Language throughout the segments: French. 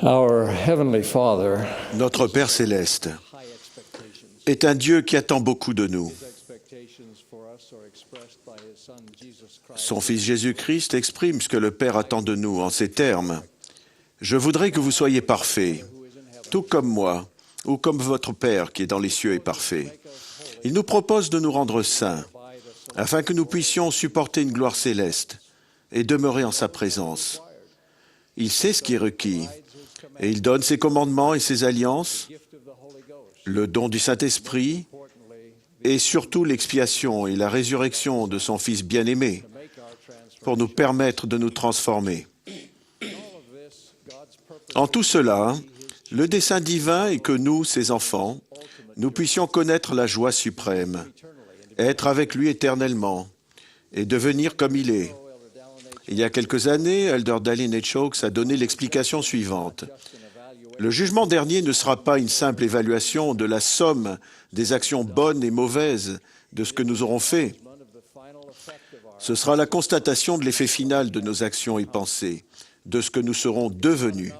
Our Heavenly Father Notre Père céleste est un Dieu qui attend beaucoup de nous. Son Fils Jésus-Christ exprime ce que le Père attend de nous en ces termes. « Je voudrais que vous soyez parfaits, tout comme moi, ou comme votre Père qui est dans les cieux est parfait. » Il nous propose de nous rendre saints, afin que nous puissions supporter une gloire céleste et demeurer en sa présence. Il sait ce qui est requis, et il donne ses commandements et ses alliances, le don du Saint-Esprit, et surtout l'expiation et la résurrection de son Fils bien-aimé, pour nous permettre de nous transformer. En tout cela, le dessein divin est que nous, ses enfants, nous puissions connaître la joie suprême, être avec lui éternellement et devenir comme il est. Il y a quelques années, Elder Dallin H. Oaks a donné l'explication suivante. Le jugement dernier ne sera pas une simple évaluation de la somme des actions bonnes et mauvaises de ce que nous aurons fait. Ce sera la constatation de l'effet final de nos actions et pensées, de ce que nous serons devenus.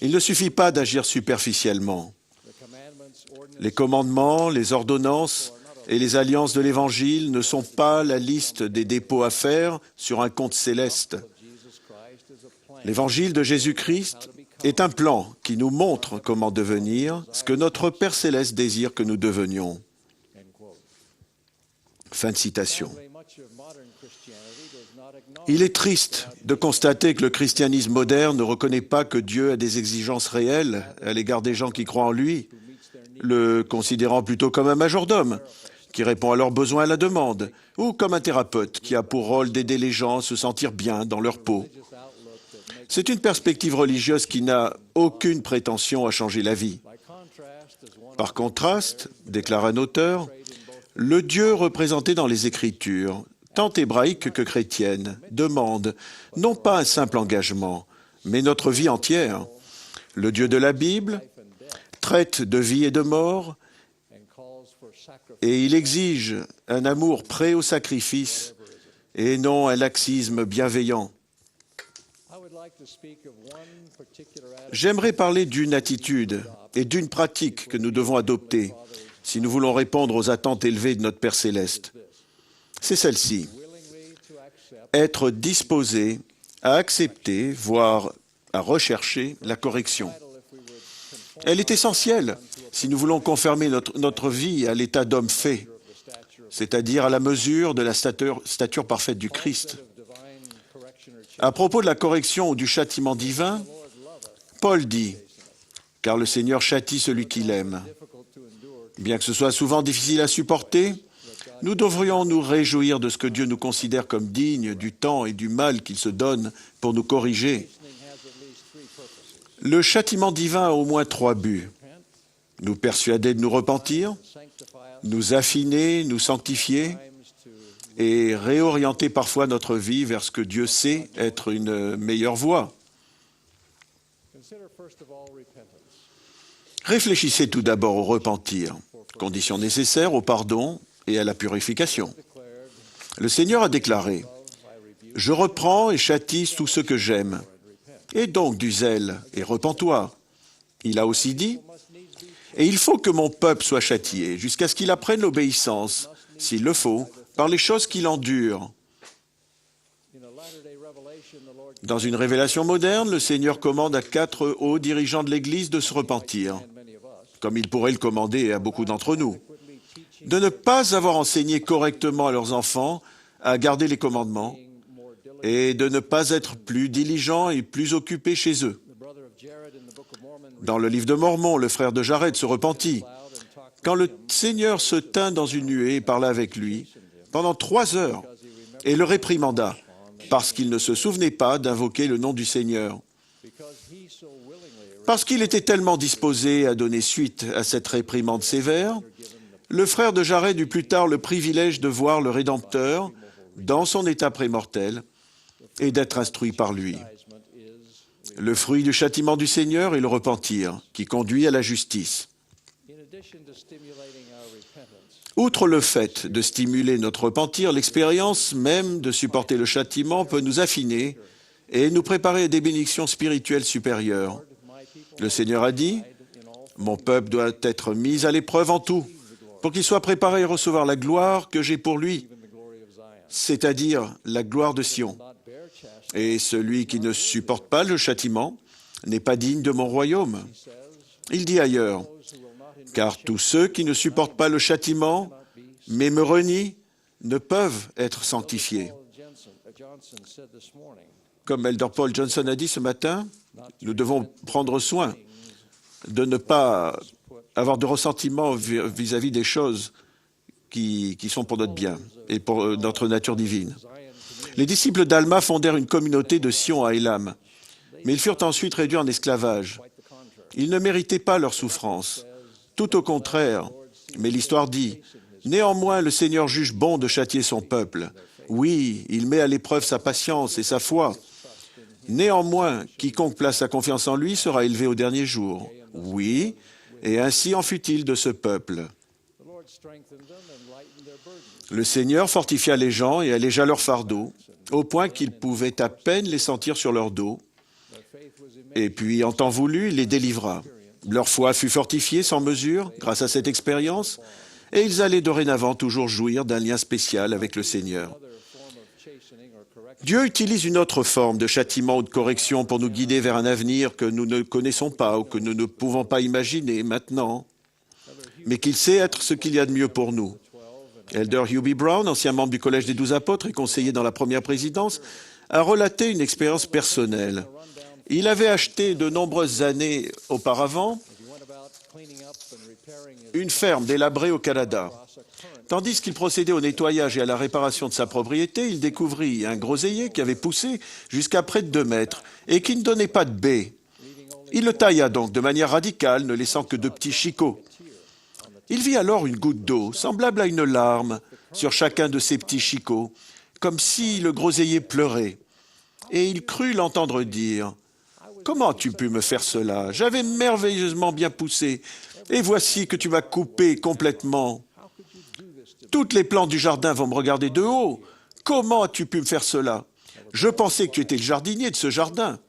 Il ne suffit pas d'agir superficiellement. Les commandements, les ordonnances et les alliances de l'Évangile ne sont pas la liste des dépôts à faire sur un compte céleste. L'Évangile de Jésus-Christ est un plan qui nous montre comment devenir ce que notre Père céleste désire que nous devenions. Fin de citation. Il est triste de constater que le christianisme moderne ne reconnaît pas que Dieu a des exigences réelles à l'égard des gens qui croient en lui, le considérant plutôt comme un majordome qui répond à leurs besoins à la demande, ou comme un thérapeute qui a pour rôle d'aider les gens à se sentir bien dans leur peau. C'est une perspective religieuse qui n'a aucune prétention à changer la vie. Par contraste, déclare un auteur, le Dieu représenté dans les Écritures, tant hébraïque que chrétienne, demande non pas un simple engagement, mais notre vie entière. Le Dieu de la Bible traite de vie et de mort, et il exige un amour prêt au sacrifice et non un laxisme bienveillant. J'aimerais parler d'une attitude et d'une pratique que nous devons adopter si nous voulons répondre aux attentes élevées de notre Père céleste. C'est celle-ci. Être disposé à accepter, voire à rechercher la correction. Elle est essentielle si nous voulons confirmer notre vie à l'état d'homme fait, c'est-à-dire à la mesure de la stature parfaite du Christ. À propos de la correction ou du châtiment divin, Paul dit « Car le Seigneur châtie celui qu'il aime ». Bien que ce soit souvent difficile à supporter, nous devrions nous réjouir de ce que Dieu nous considère comme dignes du temps et du mal qu'il se donne pour nous corriger. Le châtiment divin a au moins 3 buts. Nous persuader de nous repentir, nous affiner, nous sanctifier et réorienter parfois notre vie vers ce que Dieu sait être une meilleure voie. Réfléchissez tout d'abord au repentir, condition nécessaire au pardon et à la purification. Le Seigneur a déclaré « Je reprends et châtie tout ce que j'aime. Et donc du zèle, et repens-toi. » Il a aussi dit « Et il faut que mon peuple soit châtié, jusqu'à ce qu'il apprenne l'obéissance, s'il le faut, par les choses qu'il endure. » Dans une révélation moderne, le Seigneur commande à 4 hauts dirigeants de l'Église de se repentir, comme il pourrait le commander à beaucoup d'entre nous, de ne pas avoir enseigné correctement à leurs enfants à garder les commandements et de ne pas être plus diligents et plus occupés chez eux. Dans le livre de Mormon, le frère de Jared se repentit. Quand le Seigneur se tint dans une nuée et parla avec lui pendant 3 heures et le réprimanda parce qu'il ne se souvenait pas d'invoquer le nom du Seigneur. Parce qu'il était tellement disposé à donner suite à cette réprimande sévère, le frère de Jared eut plus tard le privilège de voir le Rédempteur dans son état prémortel et d'être instruit par lui. Le fruit du châtiment du Seigneur est le repentir, qui conduit à la justice. Outre le fait de stimuler notre repentir, l'expérience même de supporter le châtiment peut nous affiner et nous préparer à des bénédictions spirituelles supérieures. Le Seigneur a dit, « Mon peuple doit être mis à l'épreuve en tout, pour qu'il soit préparé à recevoir la gloire que j'ai pour lui, c'est-à-dire la gloire de Sion. Et celui qui ne supporte pas le châtiment n'est pas digne de mon royaume. » Il dit ailleurs, « Car tous ceux qui ne supportent pas le châtiment, mais me renient, ne peuvent être sanctifiés. » Comme Elder Paul Johnson a dit ce matin, nous devons prendre soin de ne pas avoir de ressentiment vis-à-vis des choses qui sont pour notre bien et pour notre nature divine. Les disciples d'Alma fondèrent une communauté de Sion à Élam, mais ils furent ensuite réduits en esclavage. Ils ne méritaient pas leur souffrance, tout au contraire, mais l'histoire dit « Néanmoins, le Seigneur juge bon de châtier son peuple. Oui, il met à l'épreuve sa patience et sa foi. Néanmoins, quiconque place sa confiance en lui sera élevé au dernier jour. Oui, et ainsi en fut-il de ce peuple. » Le Seigneur fortifia les gens et allégea leur fardeau, au point qu'ils pouvaient à peine les sentir sur leur dos. Et puis, en temps voulu, il les délivra. Leur foi fut fortifiée sans mesure grâce à cette expérience, et ils allaient dorénavant toujours jouir d'un lien spécial avec le Seigneur. Dieu utilise une autre forme de châtiment ou de correction pour nous guider vers un avenir que nous ne connaissons pas ou que nous ne pouvons pas imaginer maintenant, mais qu'il sait être ce qu'il y a de mieux pour nous. Elder Hugh B. Brown, ancien membre du Collège des 12 apôtres et conseiller dans la première présidence, a relaté une expérience personnelle. Il avait acheté de nombreuses années auparavant une ferme délabrée au Canada. Tandis qu'il procédait au nettoyage et à la réparation de sa propriété, il découvrit un groseillier qui avait poussé jusqu'à près de 2 mètres et qui ne donnait pas de baies. Il le tailla donc de manière radicale, ne laissant que de petits chicots. Il vit alors une goutte d'eau, semblable à une larme, sur chacun de ces petits chicots, comme si le groseillier pleurait. Et il crut l'entendre dire « Comment as-tu pu me faire cela? J'avais merveilleusement bien poussé, et voici que tu m'as coupé complètement. Toutes les plantes du jardin vont me regarder de haut. Comment as-tu pu me faire cela? Je pensais que tu étais le jardinier de ce jardin. »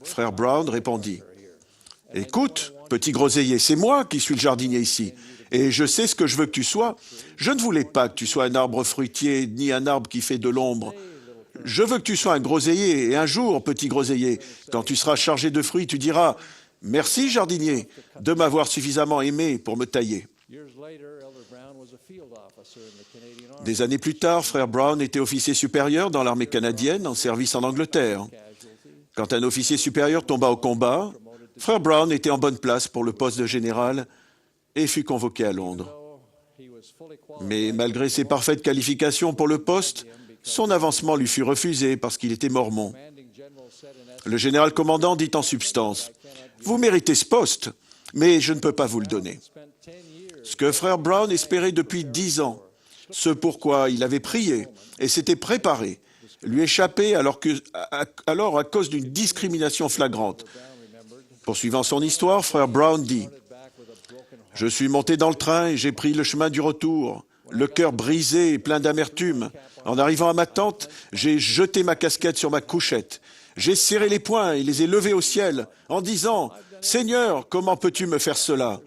Frère Brown répondit « Écoute, petit groseillier, c'est moi qui suis le jardinier ici. Et je sais ce que je veux que tu sois. Je ne voulais pas que tu sois un arbre fruitier, ni un arbre qui fait de l'ombre. Je veux que tu sois un groseillier, et un jour, petit groseillier, quand tu seras chargé de fruits, tu diras « Merci, jardinier, de m'avoir suffisamment aimé pour me tailler. » Des années plus tard, frère Brown était officier supérieur dans l'armée canadienne en service en Angleterre. Quand un officier supérieur tomba au combat, frère Brown était en bonne place pour le poste de général et fut convoqué à Londres. Mais malgré ses parfaites qualifications pour le poste, son avancement lui fut refusé parce qu'il était mormon. Le général commandant dit en substance « Vous méritez ce poste, mais je ne peux pas vous le donner. » Ce que frère Brown espérait depuis 10 ans, ce pourquoi il avait prié et s'était préparé, lui échappait alors à cause d'une discrimination flagrante. Poursuivant son histoire, frère Brown dit « Je suis monté dans le train et j'ai pris le chemin du retour, le cœur brisé et plein d'amertume. En arrivant à ma tente, j'ai jeté ma casquette sur ma couchette. J'ai serré les poings et les ai levés au ciel en disant « Seigneur, comment peux-tu me faire cela ?»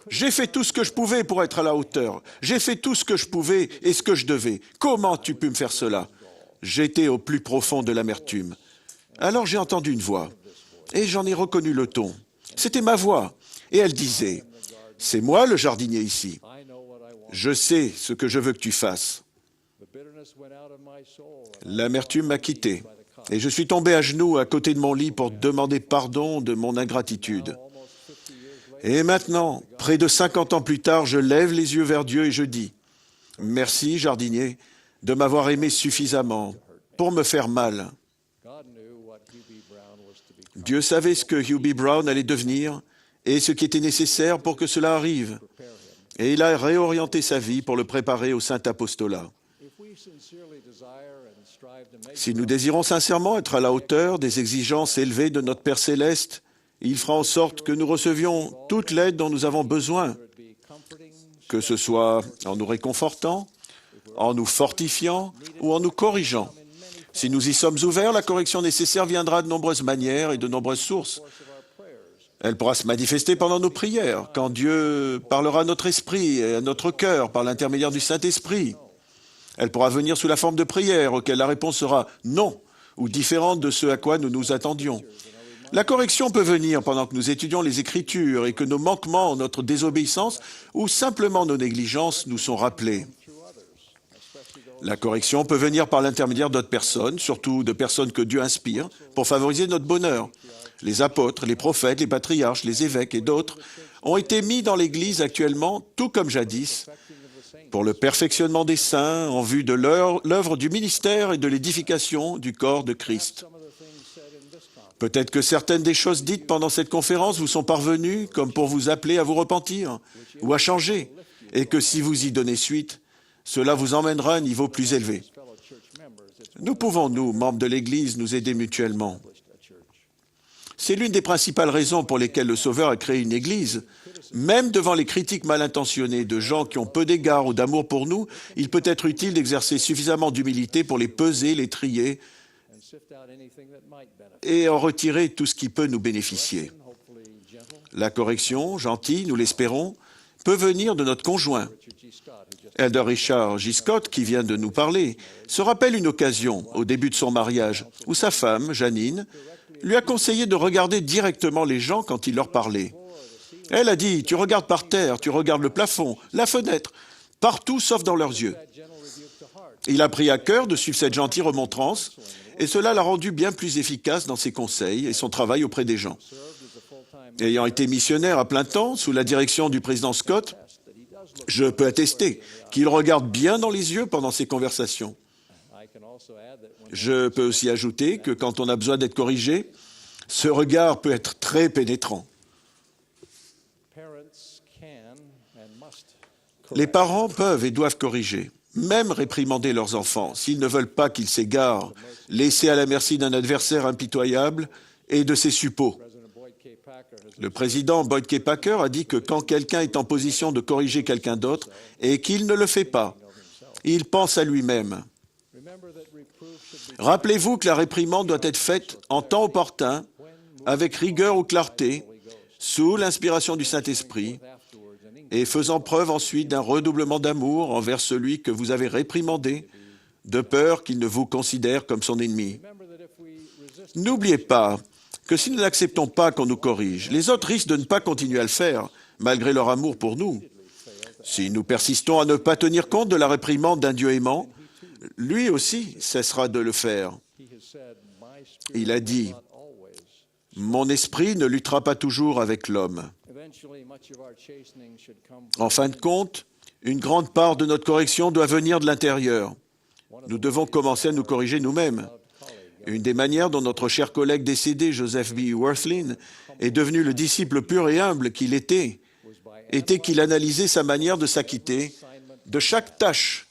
J'ai fait tout ce que je pouvais pour être à la hauteur. J'ai fait tout ce que je pouvais et ce que je devais. Comment as-tu pu me faire cela? J'étais au plus profond de l'amertume. Alors j'ai entendu une voix et j'en ai reconnu le ton. C'était ma voix et elle disait « C'est moi le jardinier ici. Je sais ce que je veux que tu fasses. » L'amertume m'a quitté et je suis tombé à genoux à côté de mon lit pour demander pardon de mon ingratitude. Et maintenant, près de 50 ans plus tard, je lève les yeux vers Dieu et je dis « Merci, jardinier, de m'avoir aimé suffisamment pour me faire mal. » Dieu savait ce que Hugh B. Brown allait devenir et ce qui était nécessaire pour que cela arrive. Et il a réorienté sa vie pour le préparer au saint apostolat. Si nous désirons sincèrement être à la hauteur des exigences élevées de notre Père céleste, il fera en sorte que nous recevions toute l'aide dont nous avons besoin, que ce soit en nous réconfortant, en nous fortifiant ou en nous corrigeant. Si nous y sommes ouverts, la correction nécessaire viendra de nombreuses manières et de nombreuses sources. Elle pourra se manifester pendant nos prières, quand Dieu parlera à notre esprit et à notre cœur par l'intermédiaire du Saint-Esprit. Elle pourra venir sous la forme de prières auxquelles la réponse sera non ou différente de ce à quoi nous nous attendions. La correction peut venir pendant que nous étudions les Écritures et que nos manquements, notre désobéissance ou simplement nos négligences nous sont rappelés. La correction peut venir par l'intermédiaire d'autres personnes, surtout de personnes que Dieu inspire, pour favoriser notre bonheur. Les apôtres, les prophètes, les patriarches, les évêques et d'autres ont été mis dans l'Église actuellement, tout comme jadis, pour le perfectionnement des saints en vue de l'œuvre du ministère et de l'édification du corps de Christ. Peut-être que certaines des choses dites pendant cette conférence vous sont parvenues comme pour vous appeler à vous repentir ou à changer, et que si vous y donnez suite, cela vous emmènera à un niveau plus élevé. Nous pouvons, nous, membres de l'Église, nous aider mutuellement. C'est l'une des principales raisons pour lesquelles le Sauveur a créé une Église. Même devant les critiques mal intentionnées de gens qui ont peu d'égard ou d'amour pour nous, il peut être utile d'exercer suffisamment d'humilité pour les peser, les trier et en retirer tout ce qui peut nous bénéficier. La correction, gentille, nous l'espérons, peut venir de notre conjoint. Elder Richard J. Scott, qui vient de nous parler, se rappelle une occasion, au début de son mariage, où sa femme, Janine, lui a conseillé de regarder directement les gens quand il leur parlait. Elle a dit, « Tu regardes par terre, tu regardes le plafond, la fenêtre, partout sauf dans leurs yeux. » Il a pris à cœur de suivre cette gentille remontrance, et cela l'a rendu bien plus efficace dans ses conseils et son travail auprès des gens. Ayant été missionnaire à plein temps, sous la direction du président Scott, je peux attester qu'il regarde bien dans les yeux pendant ses conversations. Je peux aussi ajouter que quand on a besoin d'être corrigé, ce regard peut être très pénétrant. Les parents peuvent et doivent corriger, même réprimander leurs enfants, s'ils ne veulent pas qu'ils s'égarent, laissés à la merci d'un adversaire impitoyable et de ses suppôts. Le président Boyd K. Packer a dit que quand quelqu'un est en position de corriger quelqu'un d'autre et qu'il ne le fait pas, il pense à lui-même. Rappelez-vous que la réprimande doit être faite en temps opportun, avec rigueur ou clarté, sous l'inspiration du Saint-Esprit, et faisant preuve ensuite d'un redoublement d'amour envers celui que vous avez réprimandé, de peur qu'il ne vous considère comme son ennemi. N'oubliez pas que si nous n'acceptons pas qu'on nous corrige, les autres risquent de ne pas continuer à le faire, malgré leur amour pour nous. Si nous persistons à ne pas tenir compte de la réprimande d'un Dieu aimant, lui aussi cessera de le faire. Il a dit, « Mon esprit ne luttera pas toujours avec l'homme. » En fin de compte, une grande part de notre correction doit venir de l'intérieur. Nous devons commencer à nous corriger nous-mêmes. Une des manières dont notre cher collègue décédé, Joseph B. Worthlin, est devenu le disciple pur et humble qu'il était qu'il analysait sa manière de s'acquitter de chaque tâche.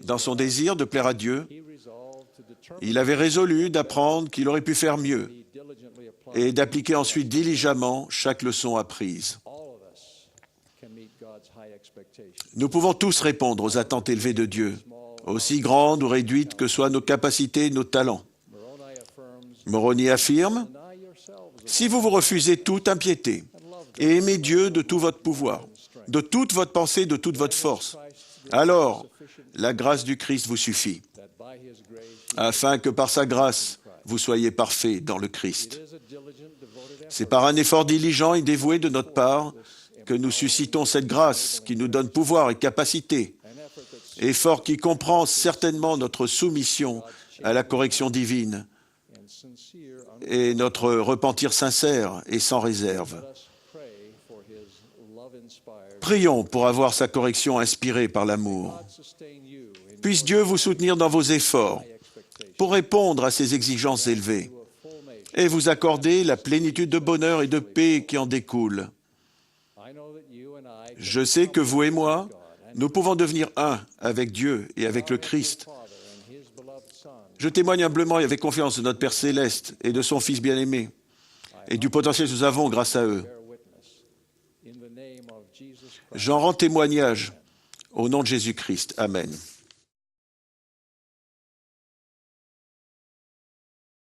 Dans son désir de plaire à Dieu, il avait résolu d'apprendre qu'il aurait pu faire mieux et d'appliquer ensuite diligemment chaque leçon apprise. Nous pouvons tous répondre aux attentes élevées de Dieu, aussi grandes ou réduites que soient nos capacités et nos talents. Moroni affirme, « Si vous vous refusez toute impiété et aimez Dieu de tout votre pouvoir, de toute votre pensée, de toute votre force, alors la grâce du Christ vous suffit, afin que par sa grâce, vous soyez parfaits dans le Christ. » C'est par un effort diligent et dévoué de notre part que nous suscitons cette grâce qui nous donne pouvoir et capacité, effort qui comprend certainement notre soumission à la correction divine et notre repentir sincère et sans réserve. Prions pour avoir sa correction inspirée par l'amour. Puisse Dieu vous soutenir dans vos efforts pour répondre à ces exigences élevées et vous accorder la plénitude de bonheur et de paix qui en découle. Je sais que vous et moi, nous pouvons devenir un avec Dieu et avec le Christ. Je témoigne humblement et avec confiance de notre Père céleste et de son Fils bien-aimé et du potentiel que nous avons grâce à eux. J'en rends témoignage au nom de Jésus-Christ. Amen.